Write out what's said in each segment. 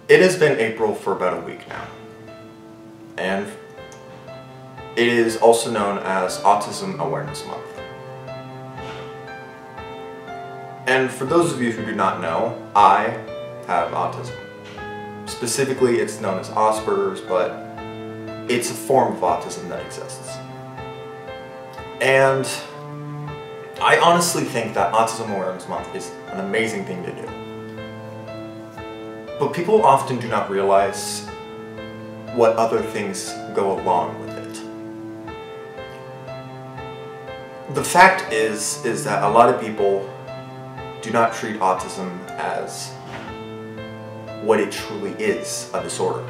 It has been April for about a week now, and it is also known as Autism Awareness Month. And for those of you who do not know, I have autism. Specifically, it's known as Asperger's, but it's a form of autism that exists. And I honestly think that Autism Awareness Month is an amazing thing to do. But people often do not realize what other things go along with it. The fact is that a lot of people do not treat autism as what it truly is, a disorder.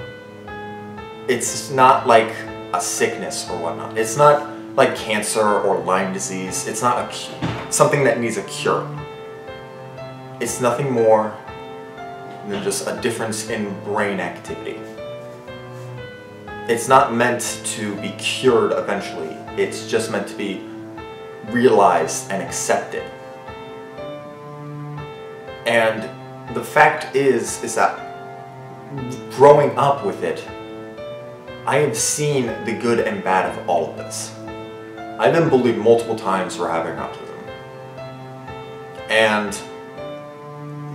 It's not like a sickness or whatnot. It's not like cancer or Lyme disease. It's not something that needs a cure. It's nothing more than just a difference in brain activity. It's not meant to be cured eventually. It's just meant to be realized and accepted. And the fact is that growing up with it, I have seen the good and bad of all of this. I've been bullied multiple times for having autism. And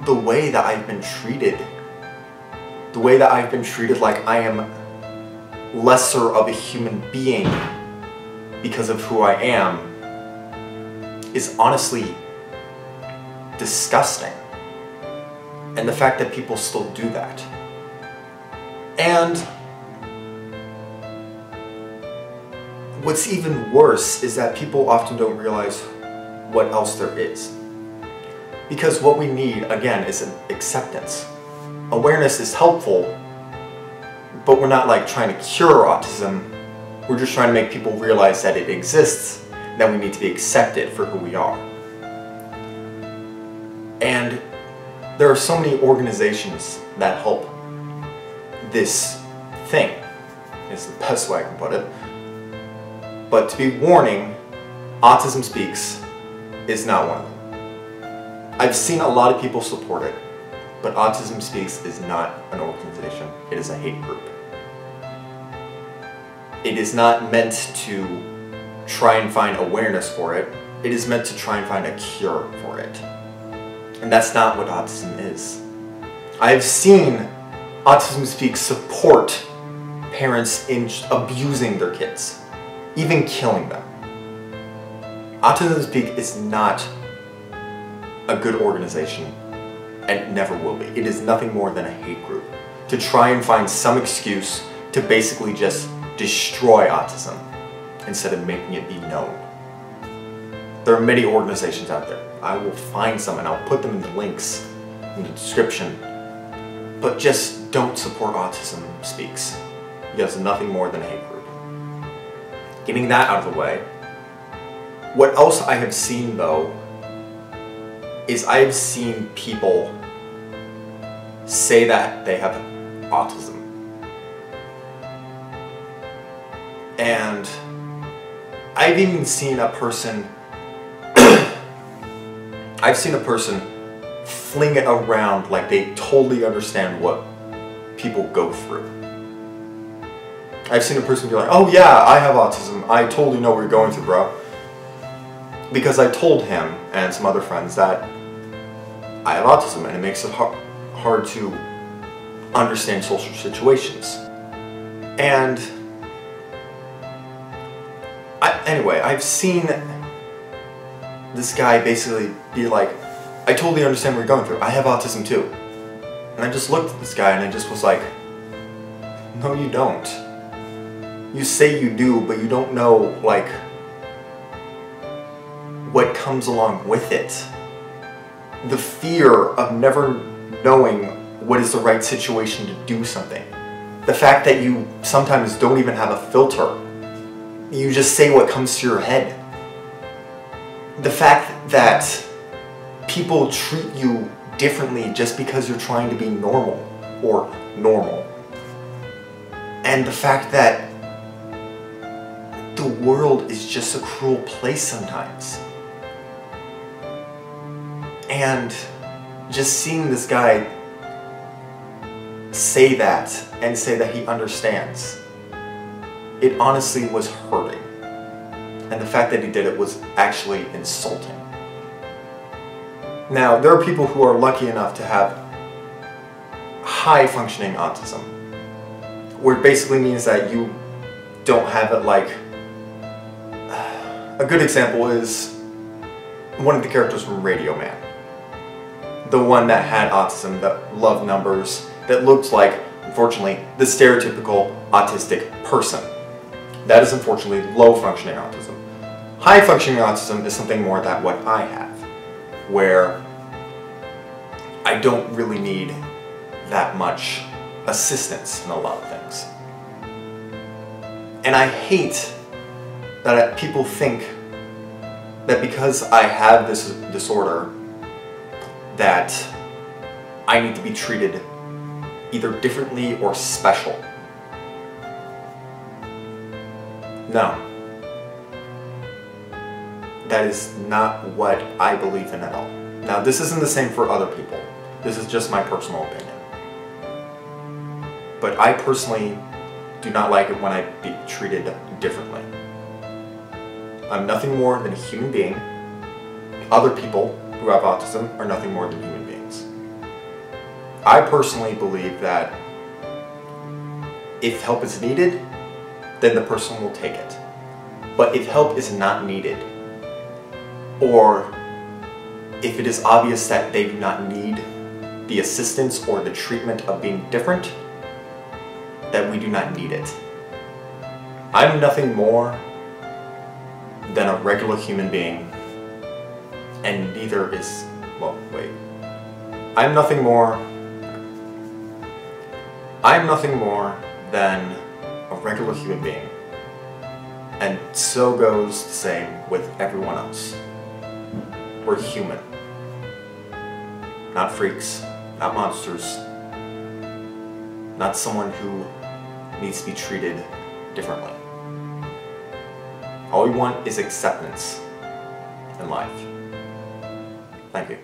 the way that I've been treated like I am lesser of a human being because of who I am is honestly disgusting. And the fact that people still do that. And what's even worse is that people often don't realize what else there is. Because what we need, again, is an acceptance. Awareness is helpful, but we're not like trying to cure autism. We're just trying to make people realize that it exists, that we need to be accepted for who we are. And there are so many organizations that help this thing, is the best way I can put it. But to be warning, Autism Speaks is not one of them. I've seen a lot of people support it, but Autism Speaks is not an organization. It is a hate group. It is not meant to try and find awareness for it. It is meant to try and find a cure for it. And that's not what autism is. I've seen Autism Speaks support parents in abusing their kids, even killing them. Autism Speaks is not a good organization, and it never will be. It is nothing more than a hate group to try and find some excuse to basically just destroy autism instead of making it be known. There are many organizations out there. I will find some and I'll put them in the links in the description. But just don't support Autism Speaks, because it's nothing more than a hate group. Getting that out of the way, what else I have seen though is I've seen people say that they have autism. And I've even seen a person fling it around like they totally understand what people go through. I've seen a person be like, oh yeah, I have autism. I totally know what you're going through, bro. Because I told him and some other friends that I have autism and it makes it hard to understand social situations. And anyway, I've seen this guy basically be like, I totally understand what you're going through. I have autism too. And I just looked at this guy and I just was like, no you don't. You say you do, but you don't know like what comes along with it. The fear of never knowing what is the right situation to do something. The fact that you sometimes don't even have a filter. You just say what comes to your head. The fact that people treat you differently just because you're trying to be normal or normal. And the fact that the world is just a cruel place sometimes. And just seeing this guy say that and say that he understands, it honestly was hurting. And the fact that he did it was actually insulting. Now, there are people who are lucky enough to have high functioning autism, where it basically means that you don't have it like... A good example is one of the characters from Radio Man. The one that had autism, that loved numbers, that looked like, unfortunately, the stereotypical autistic person. That is unfortunately low functioning autism. High functioning autism is something more than what I have, where I don't really need that much assistance in a lot of things. And I hate that people think that because I have this disorder that I need to be treated either differently or special. No. That is not what I believe in at all. Now, this isn't the same for other people. This is just my personal opinion. But I personally do not like it when I be treated differently. I'm nothing more than a human being. Other people who have autism are nothing more than human beings. I personally believe that if help is needed, then the person will take it. But if help is not needed, or if it is obvious that they do not need the assistance or the treatment of being different, that we do not need it. I'm nothing more than a regular human being, and neither is, well, wait. I'm nothing more than a regular human being, and so goes the same with everyone else. We're human. Not freaks, not monsters, not someone who needs to be treated differently. All we want is acceptance in life. Thank you.